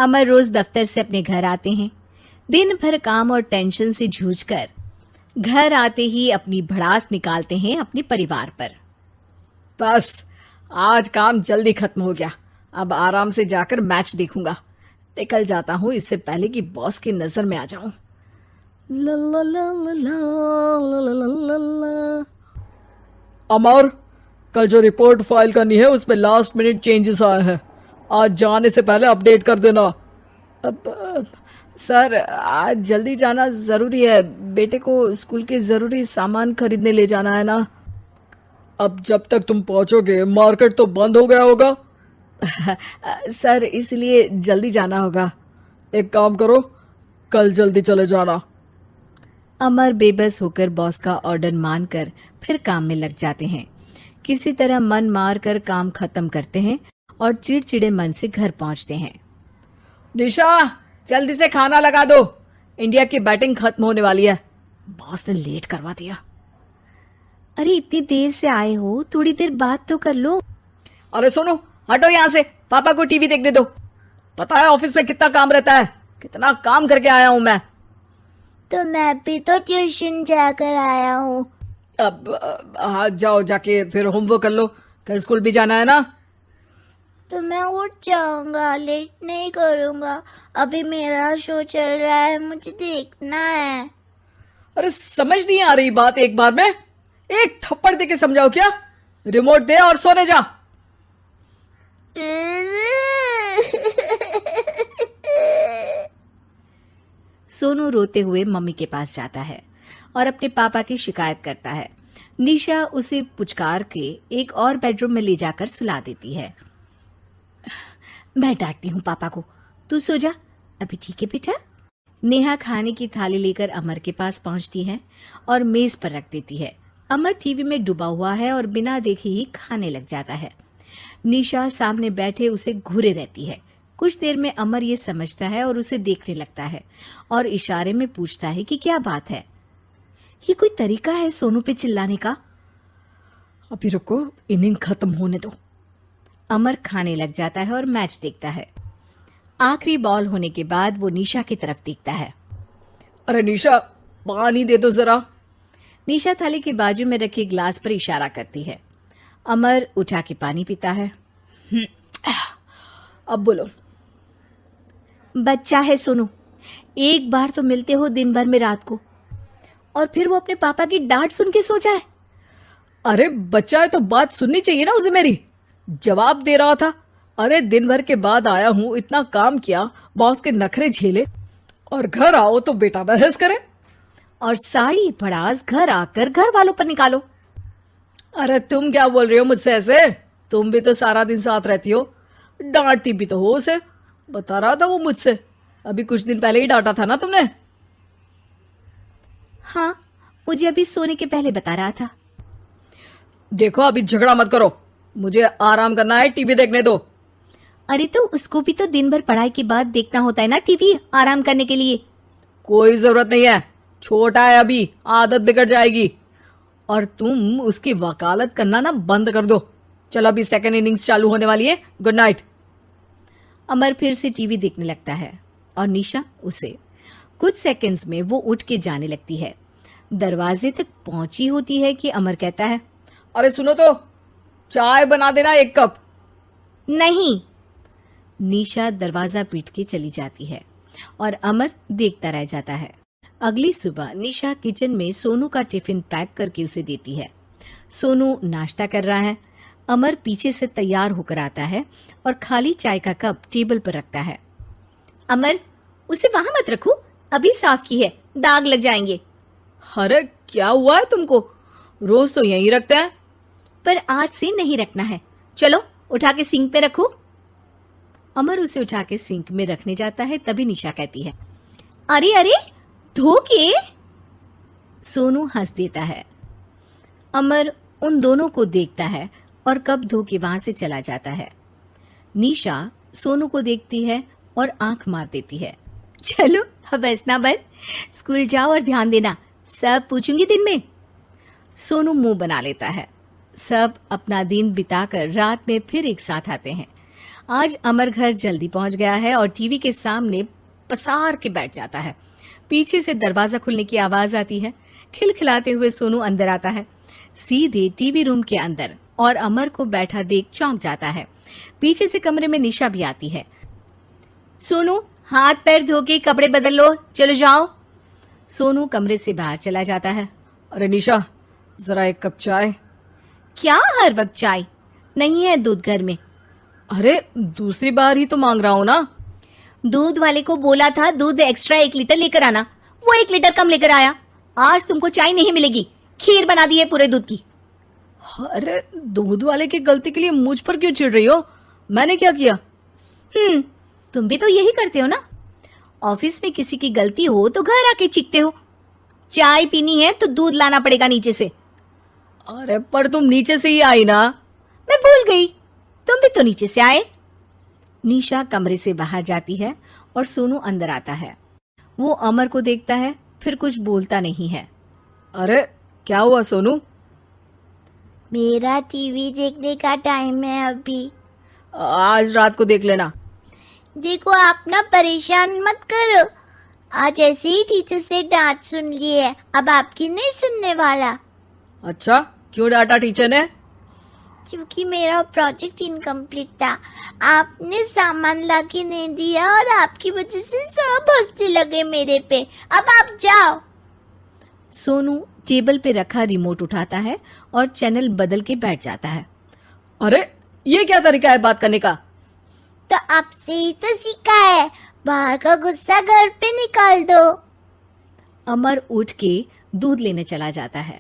अमर रोज दफ्तर से अपने घर आते हैं। दिन भर काम और टेंशन से जूझकर घर आते ही अपनी भड़ास निकालते हैं अपने परिवार पर। बस आज काम जल्दी खत्म हो गया, अब आराम से जाकर मैच देखूंगा। निकल जाता हूँ इससे पहले कि बॉस की नजर में आ जाऊं। ला ला ला ला ला ला ला ला। अमर, कल जो रिपोर्ट फाइल करनी है उसमें लास्ट मिनट चेंजेस आए हैं, आज जाने से पहले अपडेट कर देना। सर आज जल्दी जाना जरूरी है, बेटे को स्कूल के जरूरी सामान खरीदने ले जाना है ना। अब जब तक तुम पहुंचोगे मार्केट तो बंद हो गया होगा। सर इसलिए जल्दी जाना होगा। एक काम करो, कल जल्दी चले जाना। अमर बेबस होकर बॉस का ऑर्डर मानकर फिर काम में लग जाते हैं। किसी तरह मन मार कर काम खत्म करते हैं और चिड़चिड़े मन से घर पहुंचते हैं। निशा जल्दी से खाना लगा दो, इंडिया की बैटिंग खत्म होने वाली है। बॉस ने लेट करवा दिया। अरे इतनी देर से आए हो, थोड़ी देर बात तो कर लो। अरे सुनो, हटो यहाँ से, पापा को टीवी देखने दो। पता है ऑफिस में कितना काम रहता है, कितना काम करके आया हूँ मैं। तो मैं भी तो ट्यूशन जाकर आया हूँ। अब हाँ जाओ, जाके फिर होमवर्क कर लो, कल स्कूल भी जाना है ना। तो मैं उठ जाऊंगा, लेट नहीं करूंगा, अभी मेरा शो चल रहा है, मुझे देखना है। अरे समझ नहीं आ रही बात, एक बार में एक थप्पड़ दे के समझाओ क्या। रिमोट दे और सोने जा। सोनू रोते हुए मम्मी के पास जाता है और अपने पापा की शिकायत करता है। निशा उसे पुचकार के एक और बेडरूम में ले जाकर सुला देती है। मैं डांटती हूँ पापा को, तू सो जा अभी, ठीक है बेटा। नेहा खाने की थाली लेकर अमर के पास पहुंचती है और मेज पर रख देती है। अमर टीवी में डूबा हुआ है और बिना देखे ही खाने लग जाता है। निशा सामने बैठे उसे घूरे रहती है। कुछ देर में अमर ये समझता है और उसे देखने लगता है और इशारे में पूछता है कि क्या बात है। ये कोई तरीका है सोनू पे चिल्लाने का? अभी रुको, इनिंग खत्म होने दो। अमर खाने लग जाता है और मैच देखता है। आखिरी बॉल होने के बाद वो निशा की तरफ देखता है। अरे निशा पानी दे दो जरा। निशा थाली के बाजू में रखे ग्लास पर इशारा करती है। अमर उठा के पानी पीता है। अब बोलो। बच्चा है सोनू, एक बार तो मिलते हो दिन भर में रात को, और फिर वो अपने पापा की डांट सुन के सो जाए। अरे बच्चा है तो बात सुननी चाहिए ना उसे मेरी। जवाब दे रहा था। अरे दिन भर के बाद आया हूँ, इतना काम किया, बॉस के नखरे झेले, और घर आओ तो बेटा बहस करे और सारी भड़ास घर आकर घर वालों पर निकालो। अरे तुम क्या बोल रही हो मुझसे ऐसे? तुम भी तो सारा दिन साथ रहती हो, डांटती भी तो हो उसे। बता रहा था वो मुझसे, अभी कुछ दिन पहले ही डांटा था ना तुमने। हाँ, मुझे अभी सोने के पहले बता रहा था। देखो अभी झगड़ा मत करो, मुझे आराम करना है, टीवी देखने दो। अरे तो उसको भी तो दिन भर पढ़ाई के बाद देखना होता है ना टीवी, आराम करने के लिए। कोई जरूरत नहीं है, छोटा है अभी, आदत बिगड़ जाएगी। और तुम उसकी वकालत करना ना बंद कर दो। चलो अभी सेकंड इनिंग्स चालू होने वाली है, गुड नाइट। अमर फिर से टीवी देखने लगता है और निशा उसे। कुछ सेकंड्स में वो उठ के जाने लगती है। दरवाजे तक पहुंची होती है कि अमर कहता है, अरे सुनो तो, चाय बना देना 1 कप। नहीं। निशा दरवाजा पीट के चली जाती है और अमर देखता रह जाता है। अगली सुबह निशा किचन में सोनू का टिफिन पैक करके उसे देती है। सोनू नाश्ता कर रहा है। अमर पीछे से तैयार होकर आता है और खाली चाय का कप टेबल पर रखता है। अमर, उसे वहां मत रखो, अभी साफ की है, दाग लग जाएंगे। अरे क्या हुआ है तुमको? रोज तो यहीं रखते हैं। पर आज से नहीं रखना है, चलो उठा के सिंक पे रखो। अमर उसे उठा के सिंक में रखने जाता है, तभी निशा कहती है, अरे अरे धो के। सोनू हंस देता है। अमर उन दोनों को देखता है और कप धो के वहां से चला जाता है। निशा सोनू को देखती है और आंख मार देती है। चलो अब हंसना बंद, स्कूल जाओ और ध्यान देना, सब पूछूंगी दिन में। सोनू मुंह बना लेता है। सब अपना दिन बिताकर रात में फिर एक साथ आते हैं। आज अमर घर जल्दी पहुंच गया है और टीवी के सामने पसार के बैठ जाता है। पीछे से दरवाजा खुलने की आवाज आती है। खिलखिलाते हुए सोनू अंदर आता है, सीधे टीवी रूम के अंदर, और अमर को बैठा देख चौंक जाता है। पीछे से कमरे में निशा भी आती है। सोनू, हाथ पैर धो के कपड़े बदल लो, चलो जाओ। सोनू कमरे से बाहर चला जाता है। अरे निशा, जरा एक कप चाय। क्या हर वक्त चाय? नहीं है दूध घर में। अरे दूसरी बार ही तो मांग रहा हूं ना। दूध वाले को बोला था दूध एक्स्ट्रा 1 लीटर लेकर आना, वो 1 लीटर कम लेकर आया। आज तुमको चाय नहीं मिलेगी, खीर बना दी है पूरे दूध की। अरे दूध वाले की गलती के लिए मुझ पर क्यों चिढ़ रही हो? मैंने क्या किया? तुम भी तो यही करते हो ना। ऑफिस में किसी की गलती हो तो घर आके चीखते हो। चाय पीनी है तो दूध लाना पड़ेगा नीचे से। अरे पर तुम नीचे से ही आई ना। मैं भूल गई, तुम भी तो नीचे से आए। निशा कमरे से बाहर जाती है और सोनू अंदर आता है। वो अमर को देखता है, फिर कुछ बोलता नहीं है। अरे क्या हुआ सोनू? मेरा टीवी देखने का टाइम है अभी। आज रात को देख लेना। देखो आप ना परेशान मत करो। आज ऐसे ही टीचर से डांट सुन ली है, अब आपकी नहीं सुनने वाला। अच्छा, क्यों डांटा टीचर ने? क्योंकि मेरा प्रोजेक्ट इनकम्प्लीट था। आपने सामान ला के नहीं दिया और आपकी वजह से सब हंसने लगे मेरे पे। अब आप जाओ। सोनू टेबल पे रखा रिमोट उठाता है और चैनल बदल के बैठ जाता है। अरे ये क्या तरीका है बात करने का? तो आपसे ही तो सीखा है, बाहर का गुस्सा घर पे निकाल दो। अमर उठ के दूध लेने चला जाता है।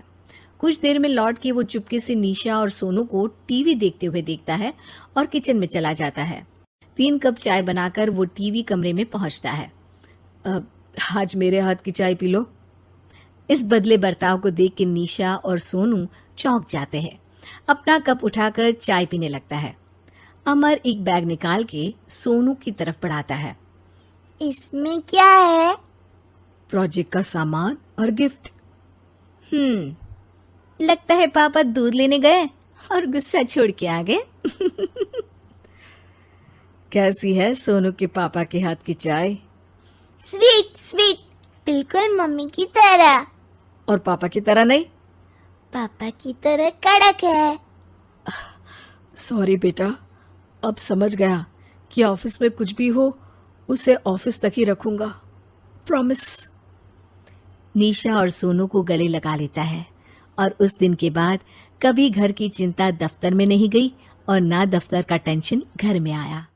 कुछ देर में लौट के वो चुपके से निशा और सोनू को टीवी देखते हुए देखता है और किचन में चला जाता है। 3 कप चाय बनाकर वो टीवी कमरे में पहुंचता है। आज मेरे हाथ की चाय पी लो। इस बदले बर्ताव को देख के निशा और सोनू चौंक जाते हैं। अपना कप उठाकर चाय पीने लगता है। अमर एक बैग निकाल के सोनू की तरफ बढ़ाता है। इसमें क्या है? प्रोजेक्ट का सामान और गिफ्ट। लगता है पापा दूध लेने गए और गुस्सा छोड़ के आ गए। कैसी है सोनू के पापा के हाथ की चाय? स्वीट स्वीट, बिल्कुल मम्मी की तरह। और पापा की तरह नहीं? पापा की तरह कड़क है। सॉरी बेटा, अब समझ गया कि ऑफिस में कुछ भी हो उसे ऑफिस तक ही रखूंगा, प्रॉमिस। निशा और सोनू को गले लगा लेता है और उस दिन के बाद कभी घर की चिंता दफ्तर में नहीं गई और ना दफ्तर का टेंशन घर में आया।